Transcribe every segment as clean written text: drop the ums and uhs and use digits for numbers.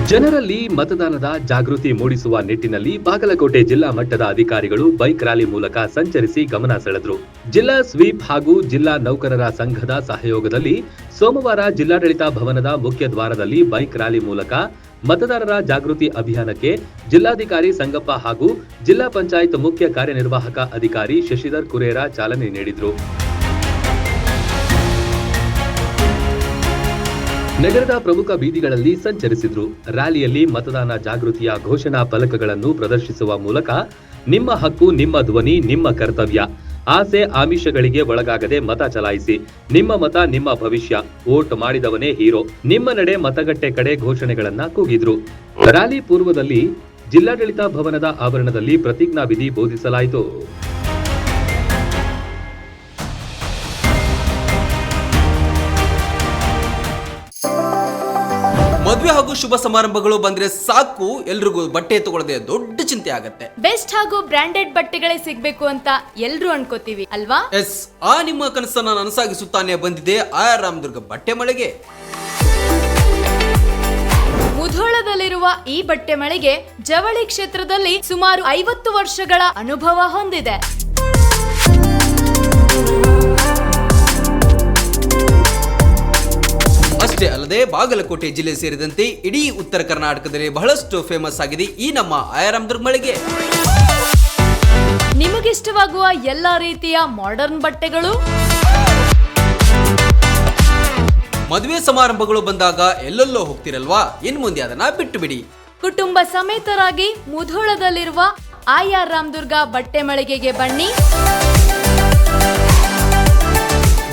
ಜನರಲ್ಲಿ ಮತದಾನದ ಜಾಗೃತಿ ಮೂಡಿಸುವ ನಿಟ್ಟಿನಲ್ಲಿ ಬಾಗಲಕೋಟೆ ಜಿಲ್ಲಾ ಮಟ್ಟದ ಅಧಿಕಾರಿಗಳು ಬೈಕ್ ರ್ಯಾಲಿ ಮೂಲಕ ಸಂಚರಿಸಿ ಗಮನ ಸೆಳೆದರು. ಜಿಲ್ಲಾ ಸ್ವೀಪ್ ಹಾಗೂ ಜಿಲ್ಲಾ ನೌಕರರ ಸಂಘದ ಸಹಯೋಗದಲ್ಲಿ ಸೋಮವಾರ ಜಿಲ್ಲಾಡಳಿತ ಭವನದ ಮುಖ್ಯ ದ್ವಾರದಲ್ಲಿ ಬೈಕ್ ರ್ಯಾಲಿ ಮೂಲಕ ಮತದಾರರ ಜಾಗೃತಿ ಅಭಿಯಾನಕ್ಕೆ ಜಿಲ್ಲಾಧಿಕಾರಿ ಸಂಗಪ್ಪ ಹಾಗೂ ಜಿಲ್ಲಾ ಪಂಚಾಯತ್ ಮುಖ್ಯ ಕಾರ್ಯನಿರ್ವಾಹಕ ಅಧಿಕಾರಿ ಶಶಿಧರ್ ಕುರೇರ ಚಾಲನೆ ನೀಡಿದರು. ನಗರದ ಪ್ರಮುಖ ಬೀದಿಗಳಲ್ಲಿ ಸಂಚರಿಸಿದ್ರು. ರ್ಯಾಲಿಯಲ್ಲಿ ಮತದಾನ ಜಾಗೃತಿಯ ಘೋಷಣಾ ಫಲಕಗಳನ್ನು ಪ್ರದರ್ಶಿಸುವ ಮೂಲಕ ನಿಮ್ಮ ಹಕ್ಕು, ನಿಮ್ಮ ಧ್ವನಿ, ನಿಮ್ಮ ಕರ್ತವ್ಯ, ಆಸೆ ಆಮಿಷಗಳಿಗೆ ಒಳಗಾಗದೆ ಮತ ಚಲಾಯಿಸಿ, ನಿಮ್ಮ ಮತ ನಿಮ್ಮ ಭವಿಷ್ಯ, ವೋಟ್ ಮಾಡಿದವನೇ ಹೀರೋ, ನಿಮ್ಮ ನಡೆ ಮತಗಟ್ಟೆ ಕಡೆ ಘೋಷಣೆಗಳನ್ನ ಕೂಗಿದ್ರು. ರ್ಯಾಲಿ ಪೂರ್ವದಲ್ಲಿ ಜಿಲ್ಲಾಡಳಿತ ಭವನದ ಆವರಣದಲ್ಲಿ ಪ್ರತಿಜ್ಞಾ ವಿಧಿ ಬೋಧಿಸಲಾಯಿತು. ಮದುವೆ ಹಾಗೂ ಶುಭ ಸಮಾರಂಭಗಳು ಬಂದ್ರೆ ಸಾಕು, ಎಲ್ರಿಗೂ ಬಟ್ಟೆ ತಗೊಳ್ಳದೆ ದೊಡ್ಡ ಚಿಂತೆ ಆಗತ್ತೆ. ಬೆಸ್ಟ್ ಹಾಗೂ ಬ್ರಾಂಡೆಡ್ ಬಟ್ಟೆಗಳೇ ಸಿಗ್ಬೇಕು ಅಂತ ಎಲ್ರು ಅನ್ಕೋತೀವಿ ಅಲ್ವಾ? ಎಸ್, ಆ ನಿಮ್ಮ ಕನಸನ್ನ ನನಸಾಗಿಸುತ್ತಾನೆ ಬಂದಿದೆ ಆರ್ ರಾಮದುರ್ಗ ಬಟ್ಟೆ ಮಳೆಗೆ. ಮುಧೋಳದಲ್ಲಿರುವ ಈ ಬಟ್ಟೆ ಮಳಿಗೆ ಜವಳಿ ಕ್ಷೇತ್ರದಲ್ಲಿ ಸುಮಾರು 50 ವರ್ಷಗಳ ಅನುಭವ ಹೊಂದಿದೆ. ಅಷ್ಟೇ ಅಲ್ಲದೆ ಬಾಗಲಕೋಟೆ ಜಿಲ್ಲೆ ಸೇರಿದಂತೆ ಇಡೀ ಉತ್ತರ ಕರ್ನಾಟಕದಲ್ಲಿ ಬಹಳಷ್ಟು ಫೇಮಸ್ ಆಗಿದೆ ಈ ನಮ್ಮ ಆರ್ ರಾಮದುರ್ಗ ಮಳಿಗೆ. ನಿಮಗಿಷ್ಟವಾಗುವ ಎಲ್ಲಾ ರೀತಿಯ ಮಾಡರ್ನ್ ಬಟ್ಟೆಗಳು, ಮದುವೆ ಸಮಾರಂಭಗಳು ಬಂದಾಗ ಎಲ್ಲೆಲ್ಲೋ ಹೋಗ್ತಿರಲ್ವಾ, ಇನ್ ಮುಂದೆ ಅದನ್ನ ಬಿಟ್ಟು ಬಿಡಿ. ಕುಟುಂಬ ಸಮೇತರಾಗಿ ಮುಧೋಳದಲ್ಲಿರುವ ಆರ್ ರಾಮದುರ್ಗ ಬಟ್ಟೆ ಮಳಿಗೆಗೆ ಬನ್ನಿ.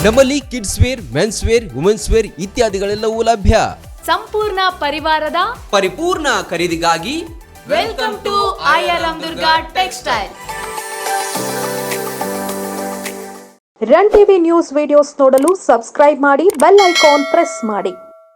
ನಮ್ಮಲ್ಲಿ kids wear, men's wear, women's wear ಇತ್ಯಾದಿಗಳೆಲ್ಲವೂ ಲಭ್ಯ. ಸಂಪೂರ್ಣ ಪರಿವಾರದ ಪರಿಪೂರ್ಣ ಖರೀದಿಗಾಗಿ welcome to R Ramadurga textile. Run TV news videos ನೋಡಲು ಸಬ್ಸ್ಕ್ರೈಬ್ ಮಾಡಿ, ಬೆಲ್ ಐಕಾನ್ ಪ್ರೆಸ್ ಮಾಡಿ.